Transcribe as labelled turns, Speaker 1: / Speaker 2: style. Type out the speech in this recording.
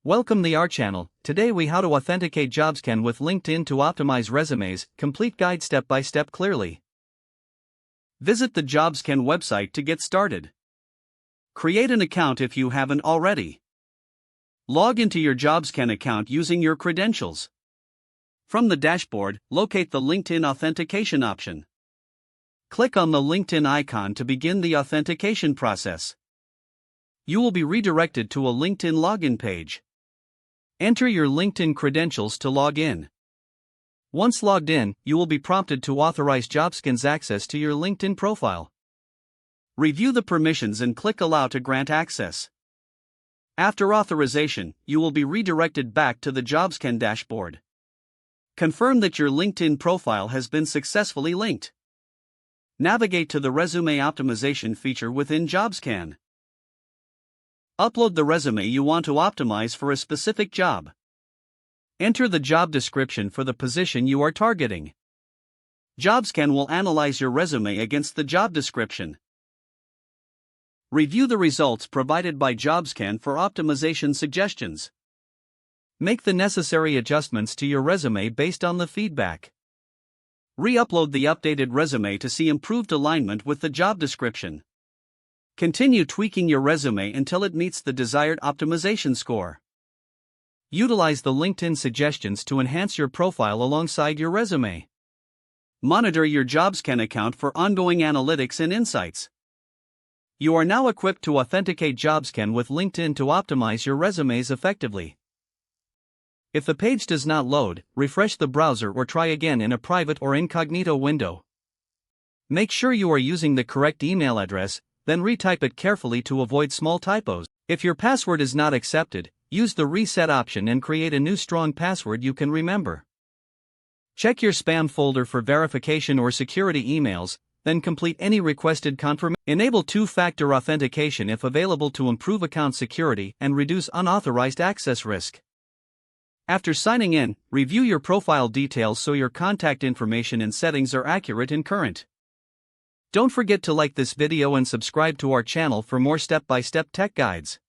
Speaker 1: Welcome to our channel. Today we how to authenticate Jobscan with LinkedIn to optimize resumes, complete guide step by step clearly. Visit the Jobscan website to get started. Create an account if you haven't already. Log into your Jobscan account using your credentials. From the dashboard, locate the LinkedIn authentication option. Click on the LinkedIn icon to begin the authentication process. You will be redirected to a LinkedIn login page. Enter your LinkedIn credentials to log in. Once logged in, you will be prompted to authorize Jobscan's access to your LinkedIn profile. Review the permissions and click Allow to grant access. After authorization, you will be redirected back to the Jobscan dashboard. Confirm that your LinkedIn profile has been successfully linked. Navigate to the Resume Optimization feature within Jobscan. Upload the resume you want to optimize for a specific job. Enter the job description for the position you are targeting. Jobscan will analyze your resume against the job description. Review the results provided by Jobscan for optimization suggestions. Make the necessary adjustments to your resume based on the feedback. Re-upload the updated resume to see improved alignment with the job description. Continue tweaking your resume until it meets the desired optimization score. Utilize the LinkedIn suggestions to enhance your profile alongside your resume. Monitor your Jobscan account for ongoing analytics and insights. You are now equipped to authenticate Jobscan with LinkedIn to optimize your resumes effectively. If the page does not load, refresh the browser or try again in a private or incognito window. Make sure you are using the correct email address, then retype it carefully to avoid small typos. If your password is not accepted, use the reset option and create a new strong password you can remember. Check your spam folder for verification or security emails, then complete any requested confirmation. Enable two-factor authentication if available to improve account security and reduce unauthorized access risk. After signing in, review your profile details so your contact information and settings are accurate and current. Don't forget to like this video and subscribe to our channel for more step-by-step tech guides.